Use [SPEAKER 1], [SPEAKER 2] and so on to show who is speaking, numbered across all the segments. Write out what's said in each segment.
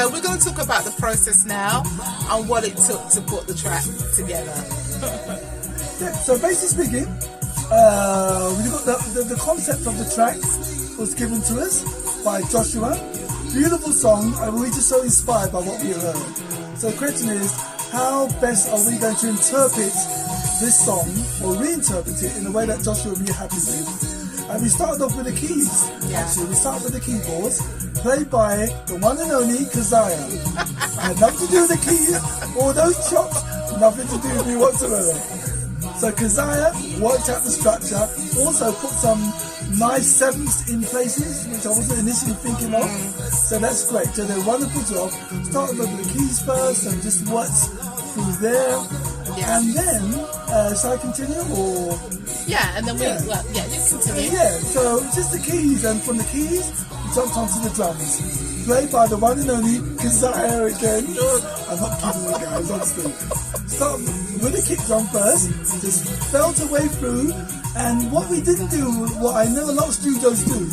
[SPEAKER 1] So we're going to talk about the process now and what it took to put the track together.
[SPEAKER 2] Yeah, so basically speaking, we got the concept of the track was given to us by Joshua. Beautiful song, and we're just so inspired by what we heard. So the question is, how best are we going to interpret this song or reinterpret it in a way that Joshua will be happy with? And we started off with the keys. Actually, we started with the keyboards, played by the one and only Keziah. I had nothing to do with the keys or those chops, nothing to do with me whatsoever. So Keziah worked out the structure, also put some nice sevenths in places, which I wasn't initially thinking of. So that's great. So did a wonderful job. Started with the keys first and just worked through there. Yeah. And then, shall I continue or?
[SPEAKER 1] Yeah, and then just continue.
[SPEAKER 2] Yeah, so just the keys, and from the keys, we jumped onto the drums. Played by the one and only Keziah again. I'm not kidding you guys, honestly. Start with the kick drum first, just felt a way through, and what we didn't do, what I know a lot of studios do,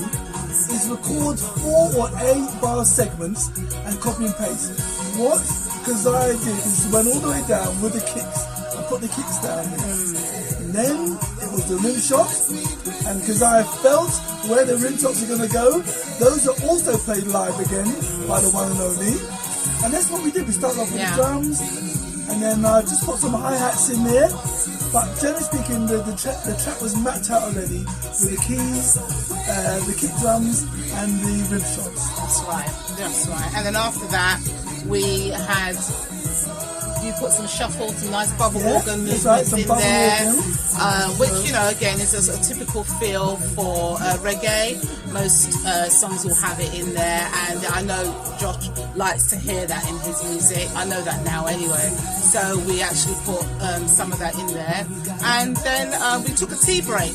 [SPEAKER 2] is record 4 or 8 bar segments and copy and paste. What Keziah did is went all the way down with the kicks and put the kicks down there. And then it was the rim shots, and Keziah felt where the rim shots are going to go. Those are also played live again by the one and only. And that's what we did. We started off with the drums, and then just put some hi-hats in there. But generally speaking, the track was mapped out already with the keys, the kick drums, and the rim shots.
[SPEAKER 1] That's right. And then after that, you put some shuffle, some nice bubble organ movements in there, which, again, is a typical feel for reggae. Most songs will have it in there, and I know Josh likes to hear that in his music. I know that now anyway. So we actually put some of that in there, and then we took a tea break.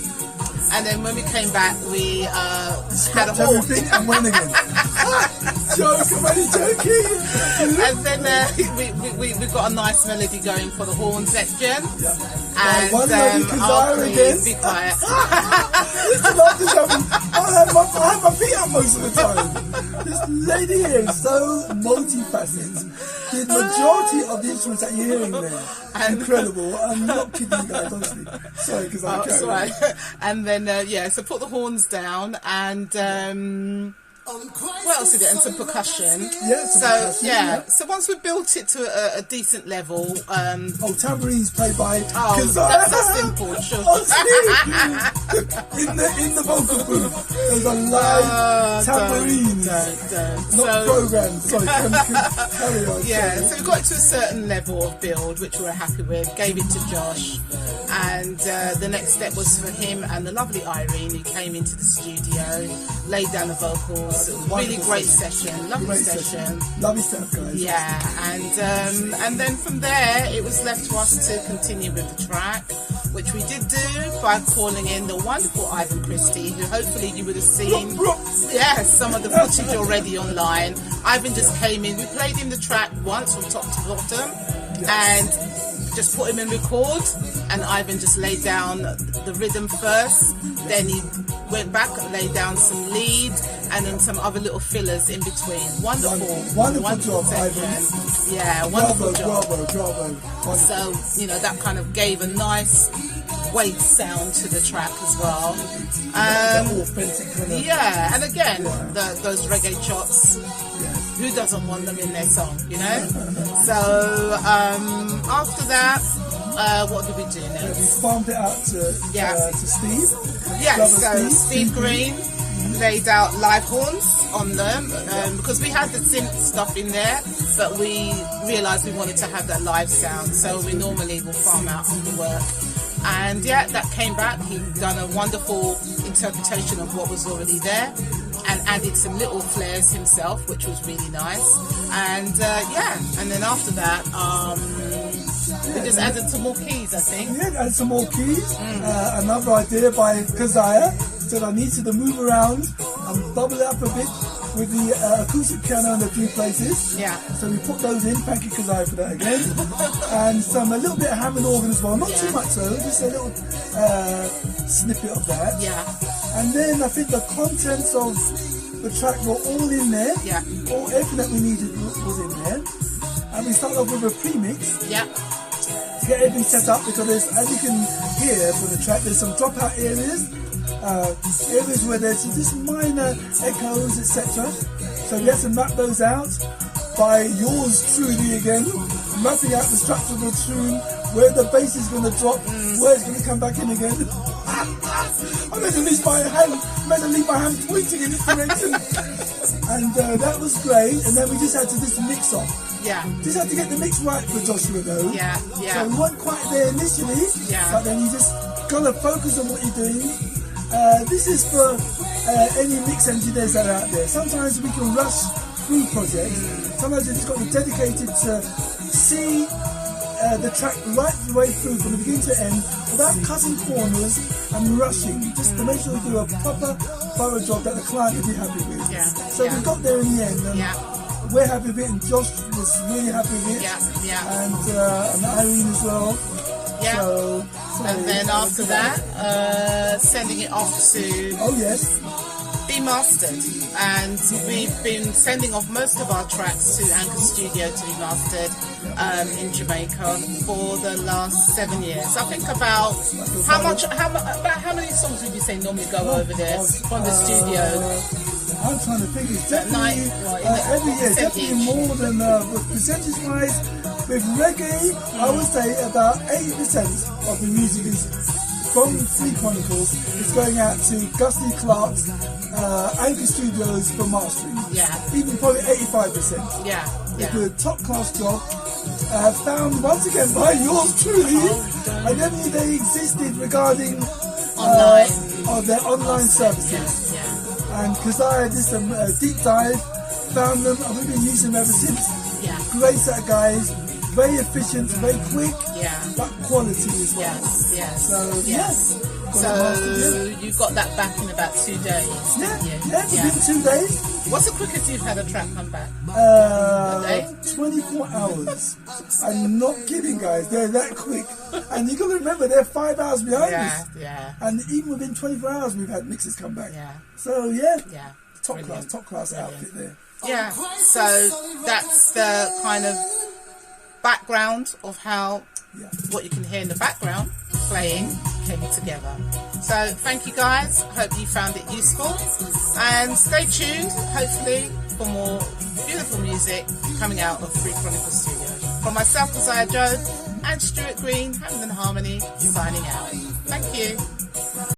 [SPEAKER 1] And then when we came back, we had a horn.
[SPEAKER 2] Everything and went again. Joke, I'm only joking.
[SPEAKER 1] And then we got a nice melody going for the horn section. Yeah. And
[SPEAKER 2] again.
[SPEAKER 1] Be quiet.
[SPEAKER 2] Listen, I have my feet up most of the time. This lady here is so multifaceted. The majority of the instruments that you're hearing there, incredible. I'm not kidding you guys, honestly. Sorry, because I can't.
[SPEAKER 1] Right. And then so put the horns down, and what else did it? And some percussion. So once we built it to a decent level,
[SPEAKER 2] tambourines played by Keziah.
[SPEAKER 1] That's simple, sure.
[SPEAKER 2] in the vocal booth, there's a live tambourine. Not programmed. Sorry, carry on.
[SPEAKER 1] Yeah, so we got it to a certain level of build, which we were happy with. Gave it to Josh, and the next step was for him and the lovely Irene, who came into the studio, laid down the vocals. Really great session, lovely session.
[SPEAKER 2] Lovely stuff, guys.
[SPEAKER 1] Yeah, and then from there it was left to us to continue with the track, which we did do by calling in the wonderful Ivan Christie, who hopefully you would have seen. Some of the footage already online. Ivan just came in. We played him the track once from top to bottom, and just put him in record, and Ivan just laid down the rhythm first, then he went back and laid down some lead, and then some other little fillers in between. Wonderful
[SPEAKER 2] job, Ivan.
[SPEAKER 1] Yeah, wonderful job.
[SPEAKER 2] Bravo.
[SPEAKER 1] So, that kind of gave a nice weight sound to the track as well. And again, those reggae chops, who doesn't want them in their song, So after that, what did we do next?
[SPEAKER 2] We farmed it out to Steve.
[SPEAKER 1] So Steve Green laid out live horns on them, because we had the synth stuff in there, but we realised we wanted to have that live sound, so we normally will farm out the work. And that came back. He'd done a wonderful interpretation of what was already there, and added some little flares himself, which was really nice. And and then after that, we just added some more keys, I think.
[SPEAKER 2] Yeah, add some more keys. Another idea by Keziah said I needed to move around and bubble it up a bit with the acoustic piano in a few places.
[SPEAKER 1] Yeah.
[SPEAKER 2] So we put those in. Thank you, Keziah, for that again. And a little bit of Hammond organ as well. Not too much though, just a little snippet of that.
[SPEAKER 1] Yeah.
[SPEAKER 2] And then I think the contents of the track were all in there.
[SPEAKER 1] Yeah.
[SPEAKER 2] Everything that we needed was in there. And we started off with a premix.
[SPEAKER 1] Yeah.
[SPEAKER 2] To get everything set up, because there's, as you can hear from the track, there's some dropout areas. Areas where there's just minor echoes, etc. So we had to map those out by yours truly again, mapping out the structure of the tune, where the bass is going to drop, where it's going to come back in again. I made to leave my hand pointing in this direction. And that was great. And then we just had to just mix off.
[SPEAKER 1] Yeah.
[SPEAKER 2] Just had to get the mix right for Joshua though.
[SPEAKER 1] Yeah, yeah.
[SPEAKER 2] So we weren't quite there initially, but then you just gotta focus on what you're doing. This is for any mix engineers that are out there. Sometimes we can rush through projects. Sometimes you just got to be dedicated to see the track right the way through from the beginning to end without cutting corners and rushing, just to make sure we do a proper, thorough job that the client will be happy with.
[SPEAKER 1] Yeah.
[SPEAKER 2] So we got there in the end. And we're happy with it, and Josh was really happy with it. And Irene as well.
[SPEAKER 1] Yeah.
[SPEAKER 2] So
[SPEAKER 1] and then after that, sending it off to be mastered. And we've been sending off most of our tracks to Anchor Studio to be mastered in Jamaica for the last 7 years. I think about how many songs would you say normally go over there from the studio?
[SPEAKER 2] I'm trying to think. It's definitely every year, definitely more than percentage-wise. With reggae, I would say about 80% of the music is from Free Chronicles. It's going out to Gusty Clark's Anchor Studios for mastering.
[SPEAKER 1] Yeah.
[SPEAKER 2] Even probably 85%.
[SPEAKER 1] Yeah.
[SPEAKER 2] They do a top-class job. Found once again by yours truly. I never knew they existed regarding their online services. And Keziah did some deep dive, found them, and we've been using them ever since.
[SPEAKER 1] Yeah.
[SPEAKER 2] Great set of guys, very efficient, very quick, but quality as well.
[SPEAKER 1] Yes.
[SPEAKER 2] So
[SPEAKER 1] you got that back in about 2 days, didn't you?
[SPEAKER 2] Within 2 days.
[SPEAKER 1] What's the quickest you've had a track come back?
[SPEAKER 2] 24 hours. I'm not kidding, guys. They're that quick. And you got to remember, they're 5 hours behind us.
[SPEAKER 1] Yeah.
[SPEAKER 2] And even within 24 hours, we've had mixes come back.
[SPEAKER 1] Yeah.
[SPEAKER 2] So top class outfit there.
[SPEAKER 1] Yeah. So that's the kind of background of how what you can hear in the background playing came together. So thank you guys, hope you found it useful, and stay tuned hopefully for more beautiful music coming out of Free Chronicles Studio. From myself, Keziah Job, and Stuart Green, Hammond and Harmony, signing out. Thank you.